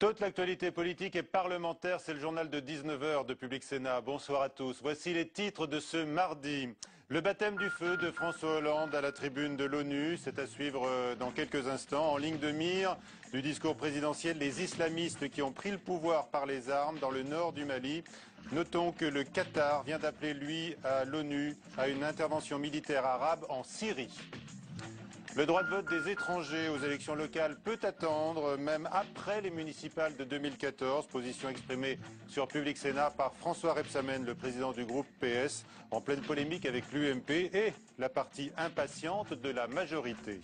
Toute l'actualité politique et parlementaire, c'est le journal de 19 h de Public Sénat. Bonsoir à tous. Voici les titres de ce mardi. Le baptême du feu de François Hollande à la tribune de l'ONU, c'est à suivre dans quelques instants. En ligne de mire du discours présidentiel, les islamistes qui ont pris le pouvoir par les armes dans le nord du Mali. Notons que le Qatar vient d'appeler, lui, à l'ONU à une intervention militaire arabe en Syrie. Le droit de vote des étrangers aux élections locales peut attendre, même après les municipales de 2014. Position exprimée sur Public Sénat par François Rebsamen, le président du groupe PS, en pleine polémique avec l'UMP et la partie impatiente de la majorité.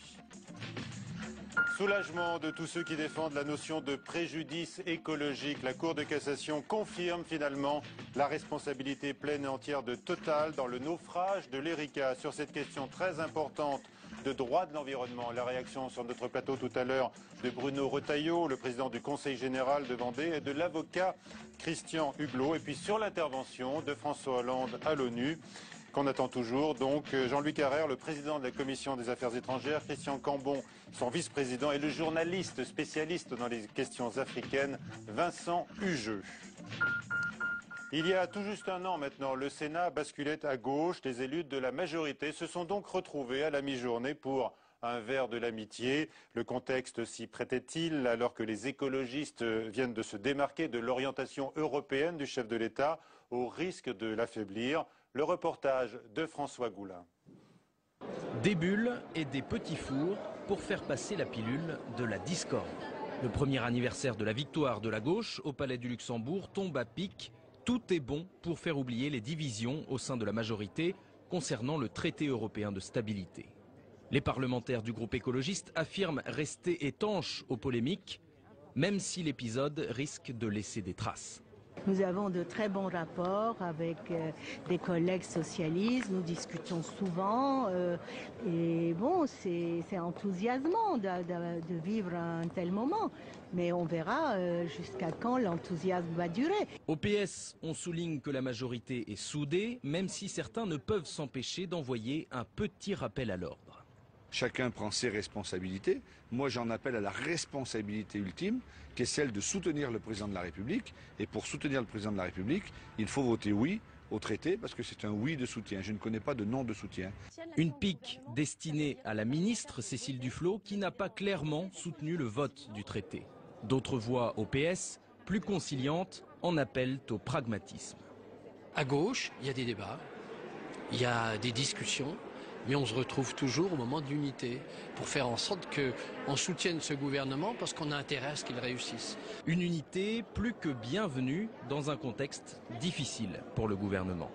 Soulagement de tous ceux qui défendent la notion de préjudice écologique. La Cour de cassation confirme finalement la responsabilité pleine et entière de Total dans le naufrage de l'Erika. Sur cette question très importante de droit de l'environnement, la réaction sur notre plateau tout à l'heure de Bruno Retailleau, le président du Conseil général de Vendée, et de l'avocat Christian Hublot. Et puis sur l'intervention de François Hollande à l'ONU, qu'on attend toujours. Donc Jean-Louis Carrère, le président de la Commission des Affaires étrangères, Christian Cambon, son vice-président, et le journaliste spécialiste dans les questions africaines, Vincent Hugeux. Il y a tout juste un an maintenant, le Sénat basculait à gauche. Les élus de la majorité se sont donc retrouvés à la mi-journée pour un verre de l'amitié. Le contexte s'y prêtait-il alors que les écologistes viennent de se démarquer de l'orientation européenne du chef de l'État au risque de l'affaiblir? Le reportage de François Goulin. Des bulles et des petits fours pour faire passer la pilule de la discorde. Le premier anniversaire de la victoire de la gauche au Palais du Luxembourg tombe à pic. Tout est bon pour faire oublier les divisions au sein de la majorité concernant le traité européen de stabilité. Les parlementaires du groupe écologiste affirment rester étanches aux polémiques, même si l'épisode risque de laisser des traces. Nous avons de très bons rapports avec des collègues socialistes, nous discutons souvent et bon, c'est enthousiasmant de vivre un tel moment. Mais on verra jusqu'à quand l'enthousiasme va durer. Au PS, on souligne que la majorité est soudée, même si certains ne peuvent s'empêcher d'envoyer un petit rappel à l'ordre. Chacun prend ses responsabilités. Moi, j'en appelle à la responsabilité ultime, qui est celle de soutenir le président de la République. Et pour soutenir le président de la République, il faut voter oui au traité, parce que c'est un oui de soutien. Je ne connais pas de non de soutien. Une pique destinée à la ministre Cécile Duflot, qui n'a pas clairement soutenu le vote du traité. D'autres voix au PS, plus conciliantes, en appellent au pragmatisme. À gauche, il y a des débats, il y a des discussions. Mais on se retrouve toujours au moment de l'unité pour faire en sorte qu'on soutienne ce gouvernement parce qu'on a intérêt à ce qu'il réussisse. Une unité plus que bienvenue dans un contexte difficile pour le gouvernement.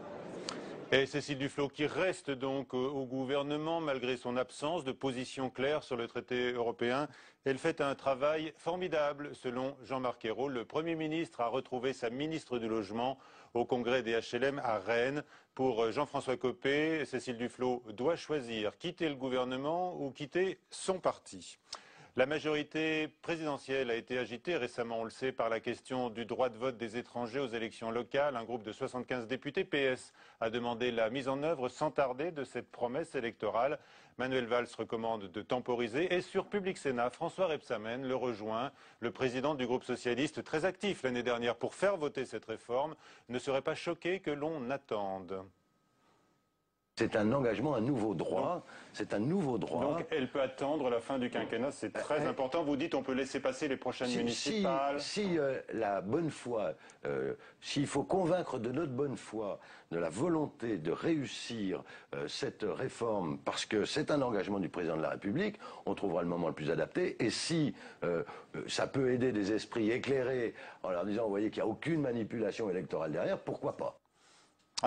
Et Cécile Duflot qui reste donc au gouvernement malgré son absence de position claire sur le traité européen. Elle fait un travail formidable selon Jean-Marc Ayrault. Le Premier ministre a retrouvé sa ministre du Logement au congrès des HLM à Rennes. Pour Jean-François Copé, Cécile Duflot doit choisir quitter le gouvernement ou quitter son parti. La majorité présidentielle a été agitée récemment, on le sait, par la question du droit de vote des étrangers aux élections locales. Un groupe de 75 députés PS a demandé la mise en œuvre sans tarder de cette promesse électorale. Manuel Valls recommande de temporiser et sur Public Sénat, François Rebsamen le rejoint. Le président du groupe socialiste, très actif l'année dernière pour faire voter cette réforme, ne serait pas choqué que l'on attende. C'est un engagement, un nouveau droit. C'est un nouveau droit. Donc elle peut attendre la fin du quinquennat, c'est très important. Vous dites on peut laisser passer les prochaines municipales. Si la bonne foi, s'il faut convaincre de notre bonne foi, de la volonté de réussir cette réforme, parce que c'est un engagement du président de la République, on trouvera le moment le plus adapté. Et si ça peut aider des esprits éclairés en leur disant, vous voyez qu'il n'y a aucune manipulation électorale derrière, pourquoi pas?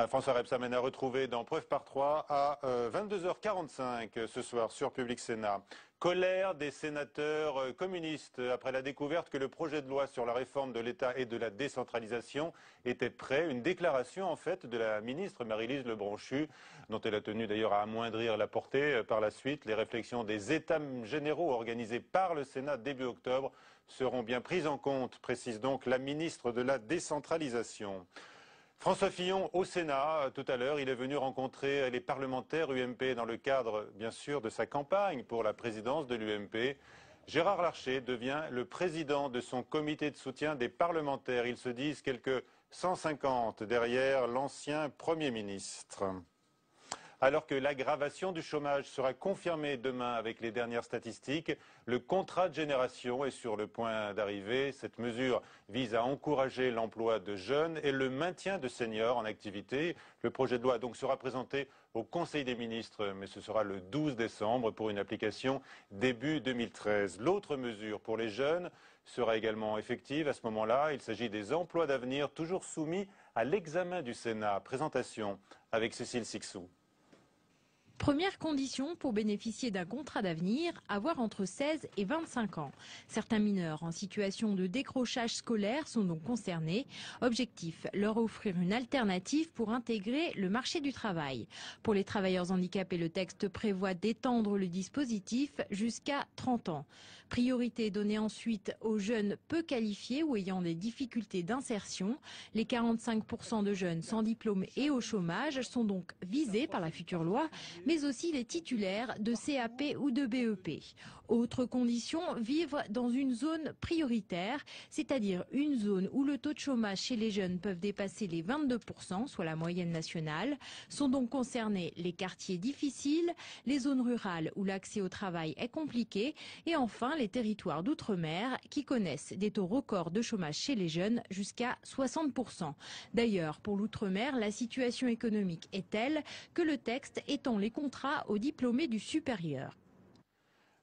François Rebsamen a retrouvé dans Preuve par 3 à 22h45 ce soir sur Public Sénat. Colère des sénateurs communistes après la découverte que le projet de loi sur la réforme de l'État et de la décentralisation était prêt. Une déclaration en fait de la ministre Maryse Lebranchu, dont elle a tenu d'ailleurs à amoindrir la portée par la suite. Les réflexions des États généraux organisés par le Sénat début octobre seront bien prises en compte, précise donc la ministre de la décentralisation. François Fillon au Sénat, tout à l'heure, il est venu rencontrer les parlementaires UMP dans le cadre, bien sûr, de sa campagne pour la présidence de l'UMP. Gérard Larcher devient le président de son comité de soutien des parlementaires. Ils se disent quelques 150 derrière l'ancien Premier ministre. Alors que l'aggravation du chômage sera confirmée demain avec les dernières statistiques, le contrat de génération est sur le point d'arriver. Cette mesure vise à encourager l'emploi de jeunes et le maintien de seniors en activité. Le projet de loi donc sera présenté au Conseil des ministres, mais ce sera le 12 décembre pour une application début 2013. L'autre mesure pour les jeunes sera également effective à ce moment-là. Il s'agit des emplois d'avenir toujours soumis à l'examen du Sénat. Présentation avec Cécile Sixou. Première condition pour bénéficier d'un contrat d'avenir, avoir entre 16 et 25 ans. Certains mineurs en situation de décrochage scolaire sont donc concernés. Objectif, leur offrir une alternative pour intégrer le marché du travail. Pour les travailleurs handicapés, le texte prévoit d'étendre le dispositif jusqu'à 30 ans. Priorité donnée ensuite aux jeunes peu qualifiés ou ayant des difficultés d'insertion. Les 45% de jeunes sans diplôme et au chômage sont donc visés par la future loi, mais aussi les titulaires de CAP ou de BEP. Autre condition, vivre dans une zone prioritaire, c'est-à-dire une zone où le taux de chômage chez les jeunes peuvent dépasser les 22%, soit la moyenne nationale. Sont donc concernés les quartiers difficiles, les zones rurales où l'accès au travail est compliqué et enfin les territoires d'outre-mer qui connaissent des taux records de chômage chez les jeunes jusqu'à 60%. D'ailleurs, pour l'outre-mer, la situation économique est telle que le texte étend les contrats aux diplômés du supérieur.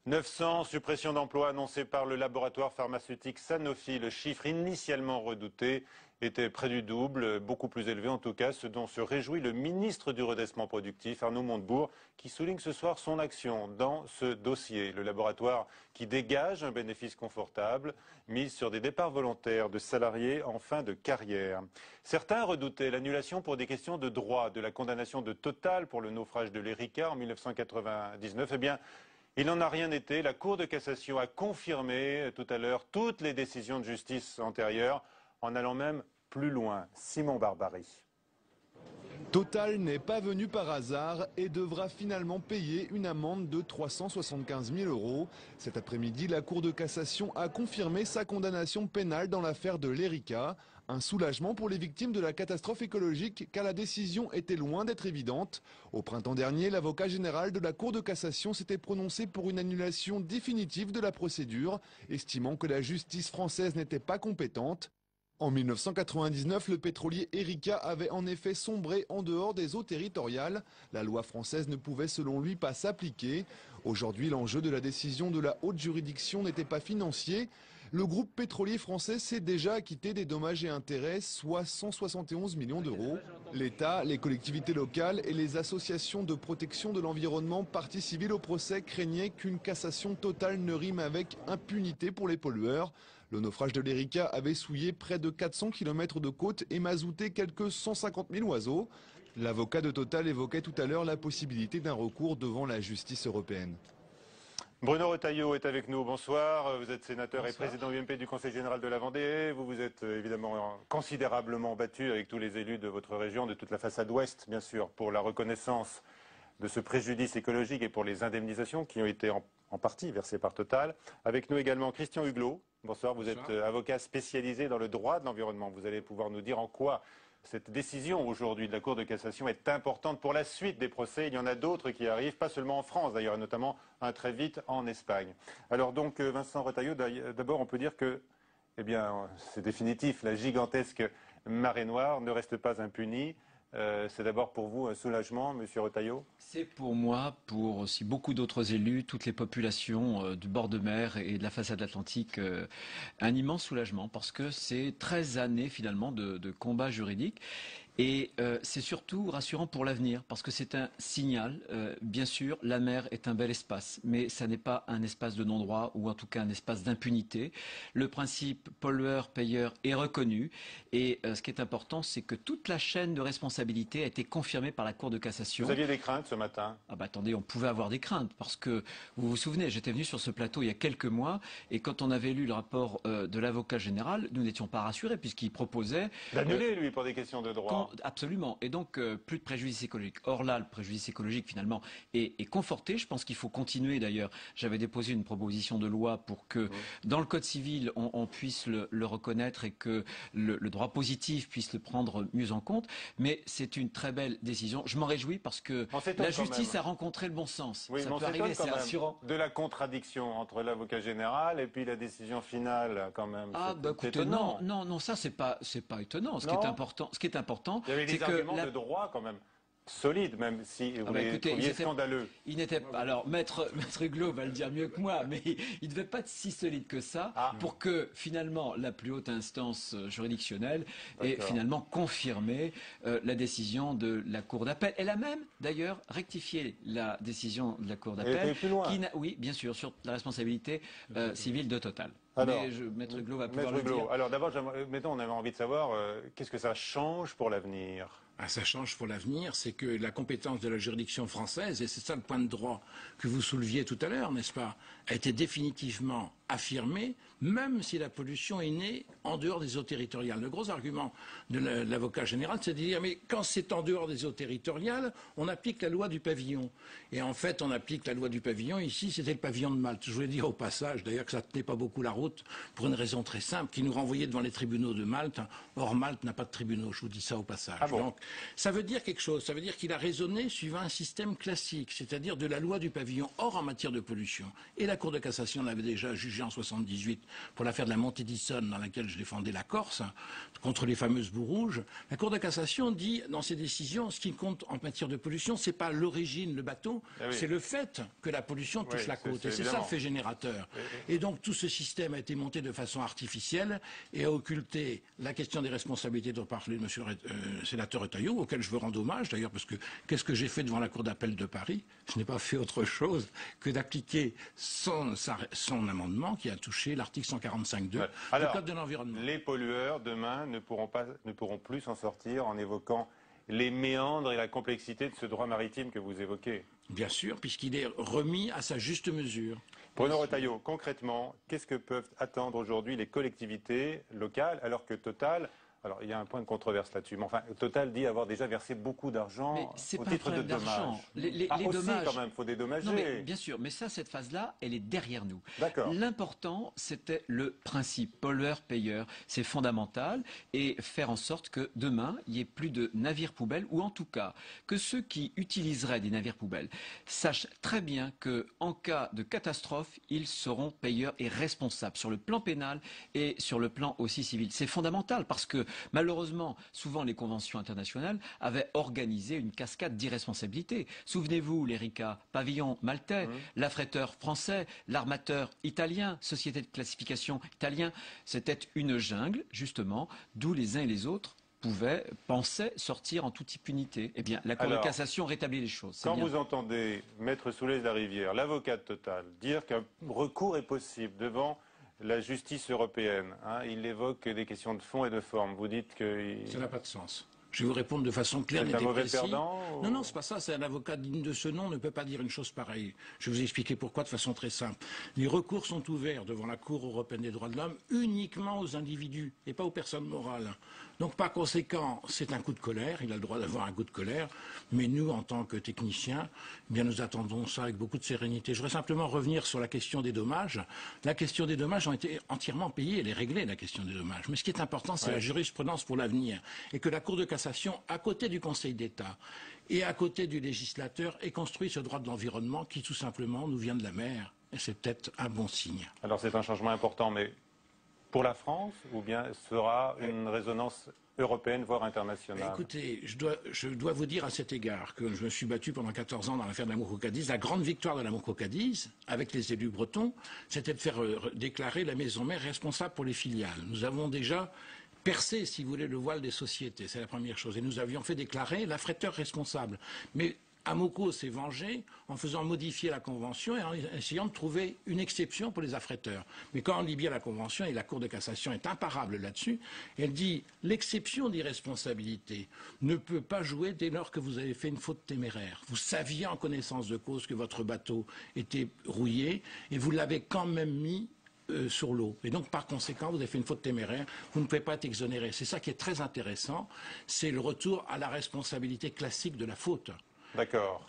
900 suppressions d'emplois annoncées par le laboratoire pharmaceutique Sanofi. Le chiffre initialement redouté était près du double, beaucoup plus élevé en tout cas, ce dont se réjouit le ministre du Redressement productif, Arnaud Montebourg, qui souligne ce soir son action dans ce dossier. Le laboratoire qui dégage un bénéfice confortable, mise sur des départs volontaires de salariés en fin de carrière. Certains redoutaient l'annulation pour des questions de droit de la condamnation de Total pour le naufrage de l'Erika en 1999. Eh bien, il n'en a rien été. La Cour de cassation a confirmé tout à l'heure toutes les décisions de justice antérieures, en allant même plus loin. Simon Barbarie. Total n'est pas venu par hasard et devra finalement payer une amende de 375 000 €. Cet après-midi, la Cour de cassation a confirmé sa condamnation pénale dans l'affaire de l'Erika. Un soulagement pour les victimes de la catastrophe écologique car la décision était loin d'être évidente. Au printemps dernier, l'avocat général de la Cour de cassation s'était prononcé pour une annulation définitive de la procédure, estimant que la justice française n'était pas compétente. En 1999, le pétrolier Erika avait en effet sombré en dehors des eaux territoriales. La loi française ne pouvait selon lui pas s'appliquer. Aujourd'hui, l'enjeu de la décision de la haute juridiction n'était pas financier. Le groupe pétrolier français s'est déjà acquitté des dommages et intérêts, soit 171 millions d'euros. L'État, les collectivités locales et les associations de protection de l'environnement parties civiles au procès craignaient qu'une cassation totale ne rime avec impunité pour les pollueurs. Le naufrage de l'Erika avait souillé près de 400 km de côte et mazouté quelques 150 000 oiseaux. L'avocat de Total évoquait tout à l'heure la possibilité d'un recours devant la justice européenne. Bruno Retailleau est avec nous. Bonsoir. Vous êtes sénateur et président UMP du Conseil général de la Vendée. Vous vous êtes évidemment considérablement battu avec tous les élus de votre région, de toute la façade ouest, bien sûr, pour la reconnaissance de ce préjudice écologique et pour les indemnisations qui ont été en partie versées par Total. Avec nous également Christian Huglot. Bonsoir, vous êtes avocat spécialisé dans le droit de l'environnement. Vous allez pouvoir nous dire en quoi cette décision aujourd'hui de la Cour de cassation est importante pour la suite des procès. Il y en a d'autres qui arrivent, pas seulement en France d'ailleurs, et notamment très vite en Espagne. Alors donc Vincent Retailleau, d'abord on peut dire que, eh bien, c'est définitif, la gigantesque marée noire ne reste pas impunie. C'est d'abord pour vous un soulagement, Monsieur Retailleau? C'est pour moi, pour aussi beaucoup d'autres élus, toutes les populations du bord de mer et de la façade atlantique, un immense soulagement parce que c'est 13 années finalement de combat juridique. Et c'est surtout rassurant pour l'avenir, parce que c'est un signal. Bien sûr, la mer est un bel espace, mais ça n'est pas un espace de non-droit, ou en tout cas un espace d'impunité. Le principe pollueur-payeur est reconnu, et ce qui est important, c'est que toute la chaîne de responsabilité a été confirmée par la Cour de cassation. Vous aviez des craintes ce matin? Ah bah attendez, on pouvait avoir des craintes, parce que, vous vous souvenez, j'étais venu sur ce plateau il y a quelques mois, et quand on avait lu le rapport de l'avocat général, nous n'étions pas rassurés, puisqu'il proposait... D'annuler, lui, pour des questions de droit. Non, absolument. Et donc, plus de préjudice écologique. Or là, le préjudice écologique, finalement, est conforté. Je pense qu'il faut continuer, d'ailleurs. J'avais déposé une proposition de loi pour que, dans le Code civil, on puisse le reconnaître et que le droit positif puisse le prendre mieux en compte. Mais c'est une très belle décision. Je m'en réjouis parce que la justice a rencontré le bon sens. Oui, ça mais peut arriver, c'est rassurant. De la contradiction entre l'avocat général et puis la décision finale, quand même. Ah, bah écoutez, non, ça c'est pas étonnant. Ce qui est important, il y avait c'est des arguments de droit quand même solides, même si vous les trouviez scandaleux. Il n'était pas. Alors, maître Huglot va le dire mieux que moi, mais il ne devait pas être si solide que ça pour que finalement la plus haute instance juridictionnelle ait finalement confirmé la décision de la Cour d'appel. Elle a même d'ailleurs rectifié la décision de la Cour d'appel. Oui, bien sûr, sur la responsabilité civile de Total. Alors, mais Maître Huglot va pouvoir le dire. Alors d'abord, mettons, on avait envie de savoir qu'est-ce que ça change pour l'avenir. Ça change pour l'avenir, c'est que la compétence de la juridiction française, et c'est ça le point de droit que vous souleviez tout à l'heure, n'est-ce pas, a été définitivement affirmée, même si la pollution est née en dehors des eaux territoriales. Le gros argument de l'avocat général, c'est de dire, mais quand c'est en dehors des eaux territoriales, on applique la loi du pavillon. Et en fait, on applique la loi du pavillon. Ici, c'était le pavillon de Malte. Je voulais dire au passage, d'ailleurs, que ça ne tenait pas beaucoup la route, pour une raison très simple, qui nous renvoyait devant les tribunaux de Malte. Or, Malte n'a pas de tribunaux, je vous dis ça au passage. Ah bon. Donc, ça veut dire quelque chose. Ça veut dire qu'il a raisonné suivant un système classique, c'est-à-dire de la loi du pavillon. Or, en matière de pollution, et la Cour de cassation l'avait déjà jugé en 78 pour l'affaire de la montée d'Issonne dans laquelle je défendais la Corse, contre les fameuses boues rouges, la Cour de cassation dit dans ses décisions, ce qui compte en matière de pollution, c'est pas l'origine, le bateau, c'est le fait que la pollution touche la côte. Et c'est ça le fait générateur. Et donc tout ce système a été monté de façon artificielle et a occulté la question des responsabilités dont parlait monsieur le sénateur Retailleau, auquel je veux rendre hommage d'ailleurs, parce que qu'est-ce que j'ai fait devant la Cour d'appel de Paris? Je n'ai pas fait autre chose que d'appliquer son amendement qui a touché l'article 145.2 du Code de l'environnement. Les pollueurs, demain, ne pourront plus s'en sortir en évoquant les méandres et la complexité de ce droit maritime que vous évoquez. Bien sûr, puisqu'il est remis à sa juste mesure. Bruno Retailleau, concrètement, qu'est-ce que peuvent attendre aujourd'hui les collectivités locales alors que Total... Alors, il y a un point de controverse là-dessus. Mais enfin, Total dit avoir déjà versé beaucoup d'argent au titre de dommages. Les dommages, quand même, il faut dédommager. Non, mais bien sûr, mais ça, cette phase-là, elle est derrière nous. D'accord. L'important, c'était le principe pollueur-payeur. C'est fondamental. Et faire en sorte que demain, il n'y ait plus de navires poubelles, ou en tout cas, que ceux qui utiliseraient des navires poubelles sachent très bien qu'en cas de catastrophe, ils seront payeurs et responsables sur le plan pénal et sur le plan aussi civil. C'est fondamental parce que malheureusement, souvent les conventions internationales avaient organisé une cascade d'irresponsabilité. Souvenez-vous, l'ERICA, pavillon maltais, l'affréteur français, l'armateur italien, société de classification italien. C'était une jungle, justement, d'où les uns et les autres pensaient sortir en toute impunité. Eh bien, la Cour de cassation rétablit les choses. Quand vous entendez Maître Soulez-Larivière, l'avocat de Total, dire qu'un recours est possible devant la justice européenne, il évoque des questions de fond et de forme. Vous dites que... Ça n'a pas de sens. Je vais vous répondre de façon claire, nette et précise. C'est un mauvais perdant ou... Non, c'est pas ça. C'est un avocat digne de ce nom ne peut pas dire une chose pareille. Je vais vous expliquer pourquoi de façon très simple. Les recours sont ouverts devant la Cour européenne des droits de l'homme uniquement aux individus et pas aux personnes morales. Donc par conséquent, c'est un coup de colère. Il a le droit d'avoir un coup de colère. Mais nous, en tant que techniciens, eh bien, nous attendons ça avec beaucoup de sérénité. Je voudrais simplement revenir sur la question des dommages. La question des dommages ont été entièrement payée. Elle est réglée, la question des dommages. Mais ce qui est important, c'est la jurisprudence pour l'avenir. Et que la Cour de cassation, à côté du Conseil d'État et à côté du législateur, ait construit ce droit de l'environnement qui, tout simplement, nous vient de la mer. Et c'est peut-être un bon signe. Alors c'est un changement important, mais pour la France, ou bien sera une résonance européenne, voire internationale? Écoutez, je dois vous dire à cet égard que je me suis battu pendant 14 ans dans l'affaire de la Moco-Cadiz. La grande victoire de la Moco-Cadiz, avec les élus bretons, c'était de faire déclarer la maison mère responsable pour les filiales. Nous avons déjà percé, si vous voulez, le voile des sociétés, c'est la première chose. Et nous avions fait déclarer l'affréteur responsable. Mais Amoco s'est vengé en faisant modifier la Convention et en essayant de trouver une exception pour les affréteurs. Mais quand on lit bien la Convention, et la Cour de cassation est imparable là-dessus, elle dit l'exception d'irresponsabilité ne peut pas jouer dès lors que vous avez fait une faute téméraire. Vous saviez en connaissance de cause que votre bateau était rouillé et vous l'avez quand même mis sur l'eau. Et donc, par conséquent, vous avez fait une faute téméraire, vous ne pouvez pas être exonéré. C'est ça qui est très intéressant, c'est le retour à la responsabilité classique de la faute. D'accord.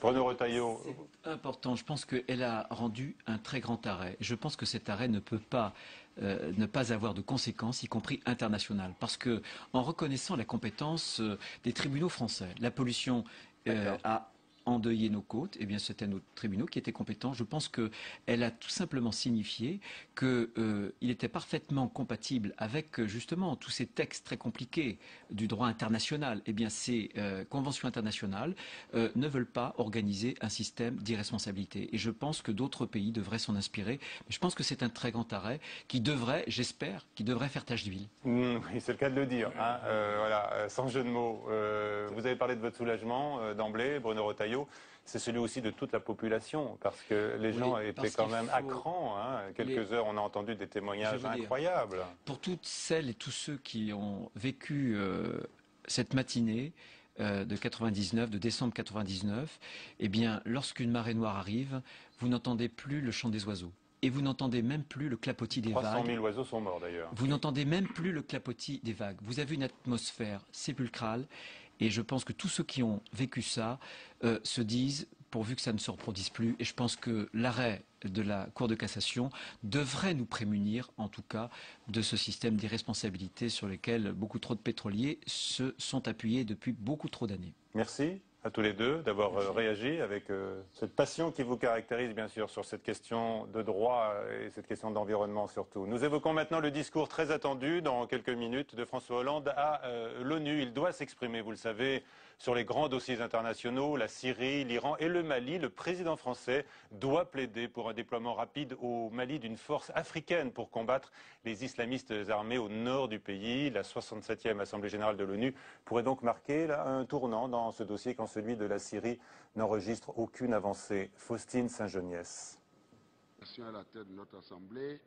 Bruno Retailleau. C'est important. Je pense qu'elle a rendu un très grand arrêt. Je pense que cet arrêt ne peut pas ne pas avoir de conséquences, y compris internationales. Parce que, en reconnaissant la compétence des tribunaux français, la pollution a endeuillé nos côtes, eh bien c'était nos tribunaux qui étaient compétents. Je pense qu'elle a tout simplement signifié qu'il était parfaitement compatible avec justement tous ces textes très compliqués du droit international. Eh bien ces conventions internationales ne veulent pas organiser un système d'irresponsabilité. Et je pense que d'autres pays devraient s'en inspirer. Mais je pense que c'est un très grand arrêt qui devrait, j'espère, qui devrait faire tache d'huile. Oui, c'est le cas de le dire. Hein. Voilà, sans jeu de mots. Vous avez parlé de votre soulagement d'emblée, Bruno Retailleau. C'est celui aussi de toute la population, parce que les gens étaient quand même à cran. Hein. Quelques heures, on a entendu des témoignages incroyables. Pour toutes celles et tous ceux qui ont vécu cette matinée de 99, de décembre 99, eh bien, lorsqu'une marée noire arrive, vous n'entendez plus le chant des oiseaux. Et vous n'entendez même plus le clapotis des vagues. 300 000 oiseaux sont morts d'ailleurs. Vous n'entendez même plus le clapotis des vagues. Vous avez une atmosphère sépulcrale. Et je pense que tous ceux qui ont vécu ça se disent, pourvu que ça ne se reproduise plus, et je pense que l'arrêt de la Cour de cassation devrait nous prémunir, en tout cas, de ce système d'irresponsabilité sur lequel beaucoup trop de pétroliers se sont appuyés depuis beaucoup trop d'années. Merci à tous les deux d'avoir réagi avec cette passion qui vous caractérise bien sûr sur cette question de droit et cette question d'environnement surtout. Nous évoquons maintenant le discours très attendu dans quelques minutes de François Hollande à l'ONU. Il doit s'exprimer, vous le savez, sur les grands dossiers internationaux, la Syrie, l'Iran et le Mali. Le président français doit plaider pour un déploiement rapide au Mali d'une force africaine pour combattre les islamistes armés au nord du pays. La 67e Assemblée générale de l'ONU pourrait donc marquer là, un tournant dans ce dossier quand celui de la Syrie n'enregistre aucune avancée. Faustine Saint-Geniès. À la tête de notre Assemblée.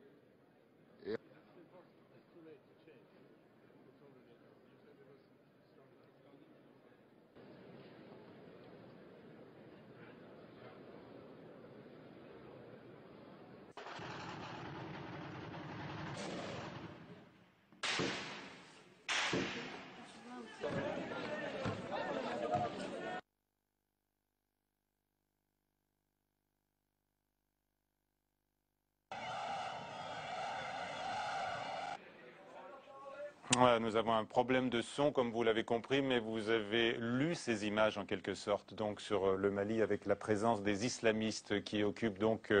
Voilà, nous avons un problème de son, comme vous l'avez compris, mais vous avez lu ces images en quelque sorte, donc sur le Mali, avec la présence des islamistes qui occupent donc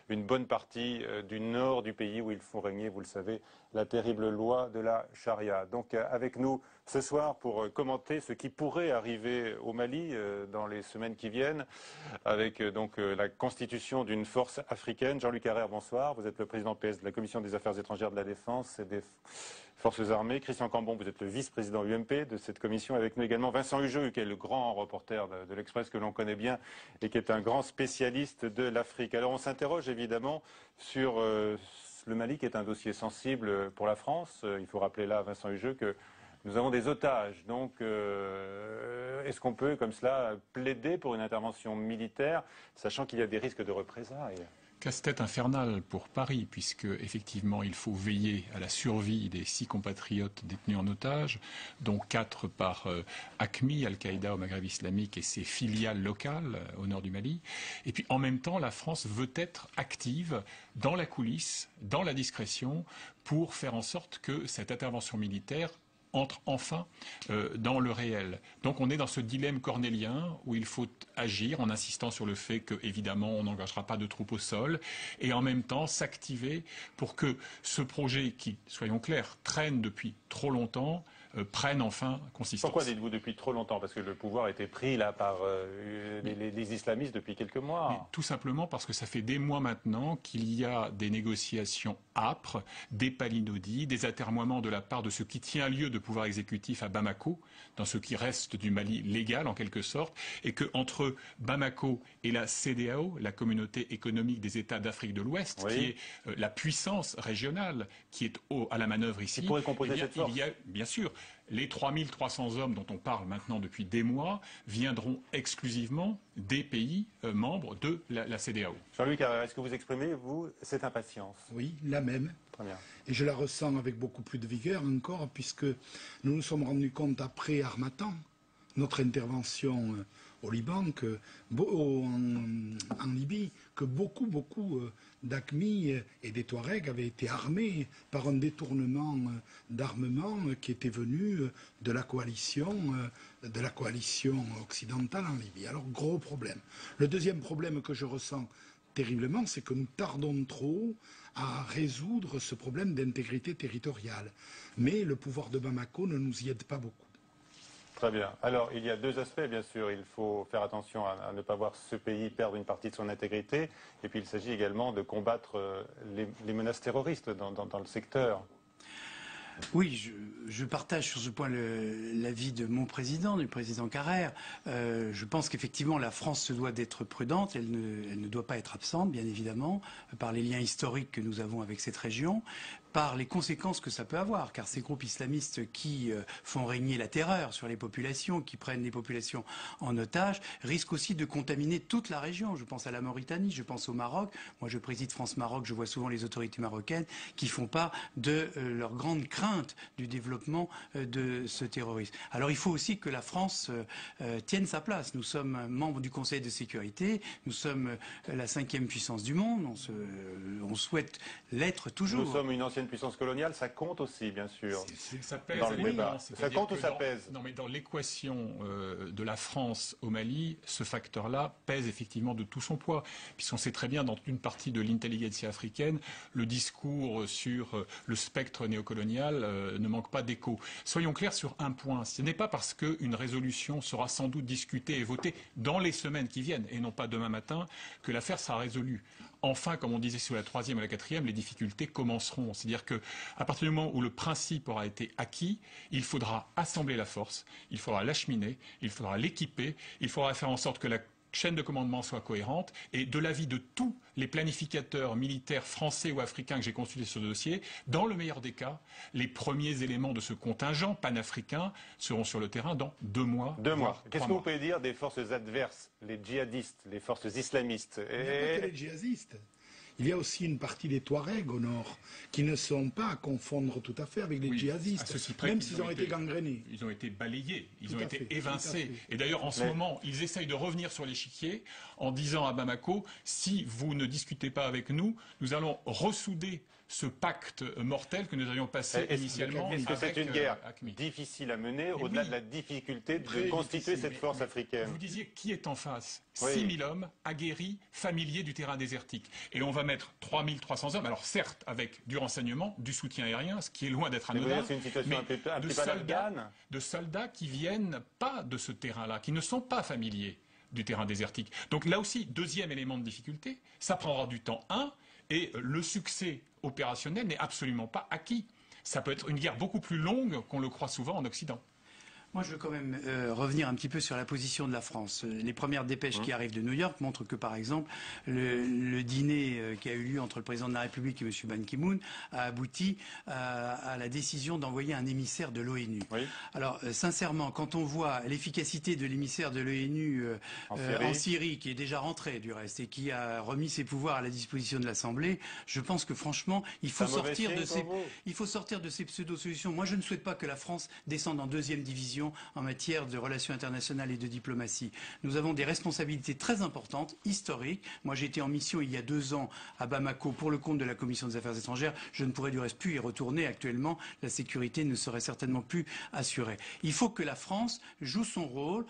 une bonne partie du nord du pays où il faut régner, vous le savez, la terrible loi de la charia. Donc avec nous ce soir pour commenter ce qui pourrait arriver au Mali dans les semaines qui viennent, avec donc la constitution d'une force africaine. Jean-Luc Carrère, bonsoir. Vous êtes le président PS de la Commission des Affaires étrangères de la Défense et des Forces armées. Christian Cambon, vous êtes le vice-président UMP de cette commission. Avec nous également Vincent Hugeux, qui est le grand reporter de l'Express que l'on connaît bien et qui est un grand spécialiste de l'Afrique. Alors on s'interroge évidemment sur le Mali, qui est un dossier sensible pour la France. Il faut rappeler là, Vincent Hugeux, que nous avons des otages. Donc est-ce qu'on peut, comme cela, plaider pour une intervention militaire, sachant qu'il y a des risques de représailles ? Casse-tête infernal pour Paris, puisque effectivement il faut veiller à la survie des 6 compatriotes détenus en otage, dont 4 par AQMI, Al-Qaïda au Maghreb islamique et ses filiales locales au nord du Mali. Et puis en même temps, la France veut être active dans la coulisse, dans la discrétion, pour faire en sorte que cette intervention militaire entre enfin dans le réel. Donc on est dans ce dilemme cornélien où il faut agir en insistant sur le fait que, évidemment, on n'engagera pas de troupes au sol et en même temps s'activer pour que ce projet qui, soyons clairs, traîne depuis trop longtemps, prenne enfin consistance. Pourquoi dites-vous depuis trop longtemps? Parce que le pouvoir a été pris là par les islamistes depuis quelques mois. Mais tout simplement parce que ça fait des mois maintenant qu'il y a des négociations âpres, des palinodies, des atermoiements de la part de ce qui tient lieu de pouvoir exécutif à Bamako, dans ce qui reste du Mali légal en quelque sorte, et que entre Bamako et la CEDEAO, la Communauté économique des États d'Afrique de l'Ouest, qui est la puissance régionale qui est à la manœuvre ici, qui pourrait composer cette il y a, bien sûr, les 3300 hommes dont on parle maintenant depuis des mois viendront exclusivement des pays membres de la CEDEAO. Jean-Louis Carrère, est-ce que vous exprimez, vous, cette impatience? Oui, la même. Très bien. Et je la ressens avec beaucoup plus de vigueur encore, puisque nous nous sommes rendus compte après Harmattan, notre intervention au Liban, en Libye, que beaucoup d'Aqmi et des Touaregs avaient été armés par un détournement d'armement qui était venu de la coalition occidentale en Libye. Alors, gros problème. Le deuxième problème que je ressens terriblement, c'est que nous tardons trop à résoudre ce problème d'intégrité territoriale. Mais le pouvoir de Bamako ne nous y aide pas beaucoup. Très bien. Alors, il y a deux aspects, bien sûr. Il faut faire attention à ne pas voir ce pays perdre une partie de son intégrité. Et puis, il s'agit également de combattre les menaces terroristes dans le secteur. Oui, je partage sur ce point l'avis de mon président, du président Carrère. Je pense qu'effectivement la France se doit d'être prudente, elle ne doit pas être absente, bien évidemment, par les liens historiques que nous avons avec cette région, par les conséquences que ça peut avoir, car ces groupes islamistes qui font régner la terreur sur les populations, qui prennent les populations en otage, risquent aussi de contaminer toute la région. Je pense à la Mauritanie, je pense au Maroc. Moi, je préside France-Maroc, je vois souvent les autorités marocaines qui font part de leur grande crainte du développement de ce terrorisme. Alors, il faut aussi que la France tienne sa place. Nous sommes membres du Conseil de sécurité, nous sommes la 5e puissance du monde, on souhaite l'être toujours. Nous sommes une ancienne puissance coloniale, ça compte aussi, bien sûr. Ça pèse dans le débat. Ça compte ou ça pèse? Non, mais dans l'équation de la France au Mali, ce facteur-là pèse effectivement de tout son poids, puisqu'on sait très bien dans une partie de l'intelligentsia africaine, le discours sur le spectre néocolonial ne manque pas d'écho. Soyons clairs sur un point, ce n'est pas parce qu'une résolution sera sans doute discutée et votée dans les semaines qui viennent, et non pas demain matin, que l'affaire sera résolue. Enfin, comme on disait sur la 3e et la 4e, les difficultés commenceront. C'est-à-dire qu'à partir du moment où le principe aura été acquis, il faudra assembler la force, il faudra l'acheminer, il faudra l'équiper, il faudra faire en sorte que la chaîne de commandement soit cohérente. Et de l'avis de tous les planificateurs militaires français ou africains que j'ai consultés sur ce dossier, dans le meilleur des cas, les premiers éléments de ce contingent panafricain seront sur le terrain dans 2 mois. 2 mois. Qu'est-ce que vous pouvez dire des forces adverses, les djihadistes, les forces islamistes? Il n'y a pas que les djihadistes. Il y a aussi une partie des Touaregs au nord qui ne sont pas à confondre tout à fait avec les djihadistes, même s'ils ont été gangrénés. Ils ont été balayés, ils ont été évincés. Et d'ailleurs, en ce moment, ils essayent de revenir sur l'échiquier en disant à Bamako, si vous ne discutez pas avec nous, nous allons ressouder ce pacte mortel que nous avions passé initialement. Est-ce que c'est une guerre difficile à mener, au-delà de la difficulté de constituer cette force africaine? Vous disiez qui est en face? 6 000 hommes aguerris, familiers du terrain désertique. Et on va mettre 3300 hommes, alors certes avec du renseignement, du soutien aérien, ce qui est loin d'être anodin, c'est une situation de soldats qui viennent pas de ce terrain-là, qui ne sont pas familiers du terrain désertique. Donc là aussi, deuxième élément de difficulté, ça prendra du temps, et le succès opérationnel n'est absolument pas acquis. Ça peut être une guerre beaucoup plus longue qu'on le croit souvent en Occident. Moi, je veux quand même revenir un petit peu sur la position de la France. Les premières dépêches qui arrivent de New York montrent que, par exemple, le dîner qui a eu lieu entre le président de la République et M. Ban Ki-moon a abouti à la décision d'envoyer un émissaire de l'ONU. Oui. Alors, sincèrement, quand on voit l'efficacité de l'émissaire de l'ONU en Syrie, qui est déjà rentré du reste, et qui a remis ses pouvoirs à la disposition de l'Assemblée, je pense que, franchement, il faut sortir de ces pseudo-solutions. Moi, je ne souhaite pas que la France descende en 2e division en matière de relations internationales et de diplomatie. Nous avons des responsabilités très importantes, historiques. Moi, j'ai été en mission il y a 2 ans à Bamako pour le compte de la Commission des Affaires étrangères. Je ne pourrais du reste plus y retourner. Actuellement, la sécurité ne serait certainement plus assurée. Il faut que la France joue son rôle.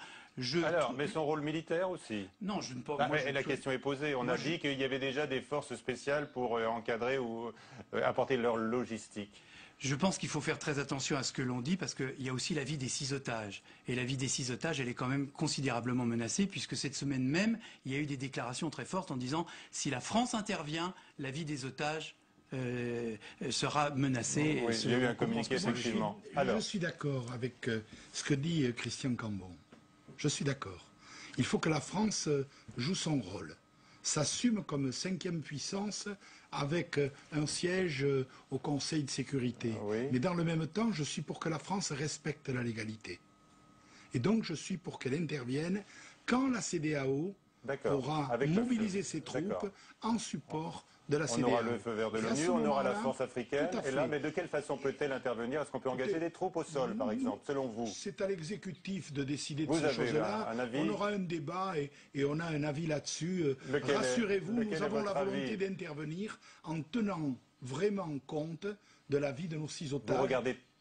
Mais son rôle militaire aussi? Non, je ne pense pas. La question est posée. On a dit qu'il y avait déjà des forces spéciales pour encadrer ou apporter leur logistique. Je pense qu'il faut faire très attention à ce que l'on dit parce qu'il y a aussi la vie des 6 otages. Et la vie des 6 otages, elle est quand même considérablement menacée puisque cette semaine même, il y a eu des déclarations très fortes en disant si la France intervient, la vie des otages sera menacée. Oui, il y a eu un communiqué, effectivement. Je suis d'accord avec ce que dit Christian Cambon. Je suis d'accord. Il faut que la France joue son rôle, s'assume comme 5e puissance avec un siège au Conseil de sécurité. Oui. Mais dans le même temps, je suis pour que la France respecte la légalité. Et donc, je suis pour qu'elle intervienne quand la CEDEAO aura mobilisé ses troupes en support de la CEDEAO. On aura le feu vert de l'ONU, on aura la force africaine. Et là, mais de quelle façon peut-elle intervenir? Est-ce qu'on peut engager des troupes au sol, par exemple, selon vous? C'est à l'exécutif de décider de ces choses-là. On aura un débat et on a un avis là-dessus. Rassurez-vous, nous avons la volonté d'intervenir en tenant vraiment compte de la vie de nos 6 otages.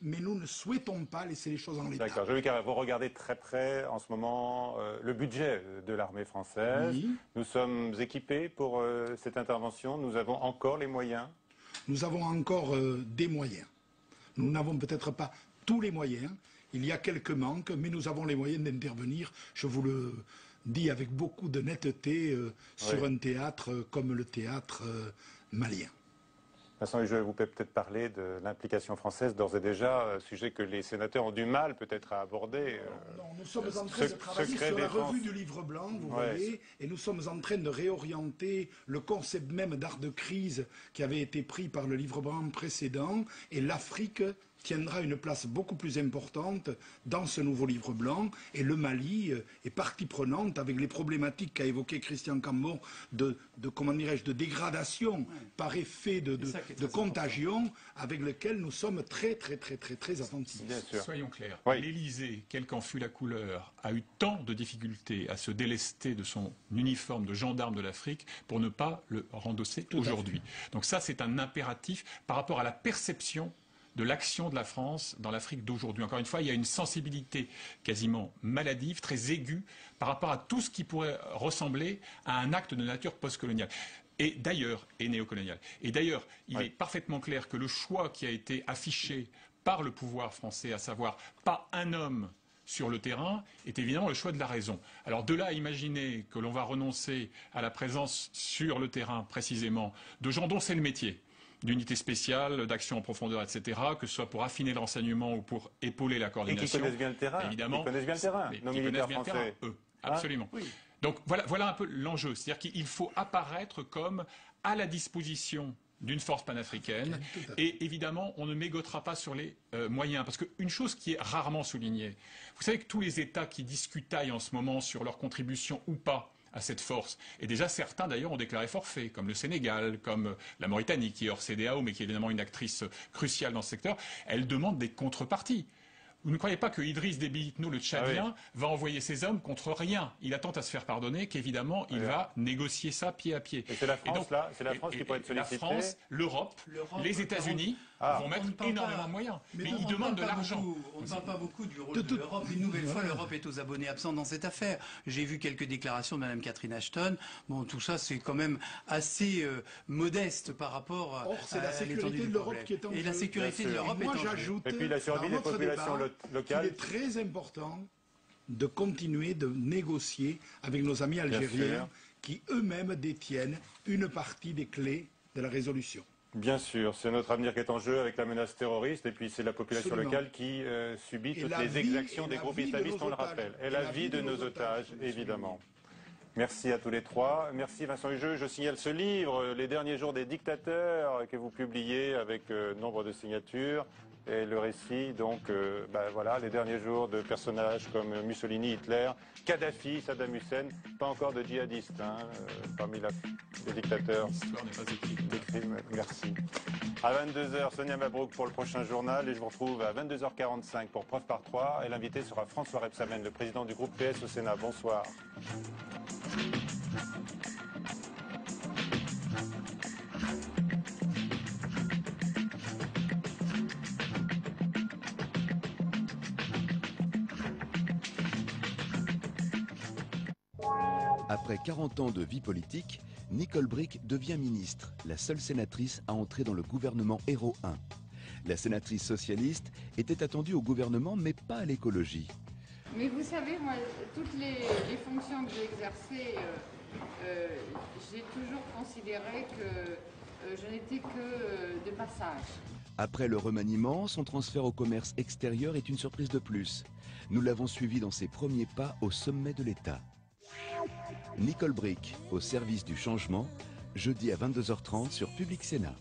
Mais nous ne souhaitons pas laisser les choses en l'état. D'accord. Jean-Luc Carrère, vous regardez très près en ce moment le budget de l'armée française. Oui. Nous sommes équipés pour cette intervention. Nous avons encore les moyens. Nous avons encore des moyens. Nous n'avons peut-être pas tous les moyens. Il y a quelques manques, mais nous avons les moyens d'intervenir. Je vous le dis avec beaucoup de netteté sur un théâtre comme le théâtre malien. Vincent Hugeux, vous pouvez peut-être parler de l'implication française d'ores et déjà, sujet que les sénateurs ont du mal peut-être à aborder. Non, nous sommes en train de travailler sur la revue du livre blanc, vous voyez, et nous sommes en train de réorienter le concept même d'art de crise qui avait été pris par le livre blanc précédent, et l'Afrique tiendra une place beaucoup plus importante dans ce nouveau livre blanc, et le Mali est partie prenante avec les problématiques qu'a évoqué Christian Cambon de comment dirais-je, de dégradation par effet de contagion, avec lequel nous sommes très attentifs. Soyons clairs, l'Élysée, quelle qu'en fût la couleur, a eu tant de difficultés à se délester de son uniforme de gendarme de l'Afrique pour ne pas le rendosser aujourd'hui. Donc ça, c'est un impératif par rapport à la perception de l'action de la France dans l'Afrique d'aujourd'hui. Encore une fois, il y a une sensibilité quasiment maladive, très aiguë, par rapport à tout ce qui pourrait ressembler à un acte de nature postcoloniale. Et d'ailleurs, et néocoloniale. Et d'ailleurs, il est parfaitement clair que le choix qui a été affiché par le pouvoir français, à savoir pas un homme sur le terrain, est évidemment le choix de la raison. Alors de là à imaginer que l'on va renoncer à la présence sur le terrain, précisément, de gens dont c'est le métier, d'unités spéciales, d'actions en profondeur, etc., que ce soit pour affiner le renseignement ou pour épauler la coordination. Et qui connaissent bien le terrain. Évidemment, ils connaissent bien le terrain, nos militaires français. Eux, absolument. Ah, oui. Donc voilà un peu l'enjeu. C'est-à-dire qu'il faut apparaître comme à la disposition d'une force panafricaine. Et évidemment, on ne mégotera pas sur les moyens. Parce qu'une chose qui est rarement soulignée, vous savez que tous les États qui discutaillent en ce moment sur leur contribution ou pas à cette force. Et déjà, certains, d'ailleurs, ont déclaré forfait, comme le Sénégal, comme la Mauritanie, qui est hors CEDEAO, mais qui est évidemment une actrice cruciale dans ce secteur. Elle demande des contreparties. Vous ne croyez pas que Idriss Déby Itno, le Tchadien, va envoyer ses hommes contre rien? Il attend à se faire pardonner, qu'évidemment, il va négocier ça pied à pied. Et c'est la France, c'est la France qui pourrait être sollicitée. La France, l'Europe, les États-Unis vont mettre énormément de moyens. Mais ils demandent de l'argent. On ne parle pas beaucoup du rôle de l'Europe. Une nouvelle fois, l'Europe est aux abonnés absents dans cette affaire. J'ai vu quelques déclarations de Mme Catherine Ashton. Bon, tout ça, c'est quand même assez modeste par rapport à la sécurité de l'Europe qui est en jeu. Et la sécurité de l'Europe est en jeu. Moi, j'ajoute, et puis la survie des populations locales. Il est très important de continuer de négocier avec nos amis algériens qui eux-mêmes détiennent une partie des clés de la résolution. Bien sûr, c'est notre avenir qui est en jeu avec la menace terroriste et puis c'est la population locale qui subit toutes les exactions des groupes islamistes, on le rappelle. Et la vie de nos otages, évidemment. Merci à tous les trois. Merci Vincent Hugeux. Je signale ce livre, Les derniers jours des dictateurs, que vous publiez avec nombre de signatures. Et le récit, donc, voilà, les derniers jours de personnages comme Mussolini, Hitler, Kadhafi, Saddam Hussein, pas encore de djihadistes parmi les dictateurs. L'histoire n'est pas écrite. Des crimes, merci. À 22h, Sonia Mabrouk pour le prochain journal et je vous retrouve à 22h45 pour Preuve par 3 et l'invité sera François Rebsamen, le président du groupe PS au Sénat. Bonsoir. Après 40 ans de vie politique, Nicole Bricq devient ministre, la seule sénatrice à entrer dans le gouvernement Hérault 1. La sénatrice socialiste était attendue au gouvernement, mais pas à l'écologie. Mais vous savez, moi, toutes les fonctions que j'ai exercées, j'ai toujours considéré que je n'étais que de passage. Après le remaniement, son transfert au commerce extérieur est une surprise de plus. Nous l'avons suivi dans ses premiers pas au sommet de l'État. Nicole Bricq, au service du changement, jeudi à 22h30 sur Public Sénat.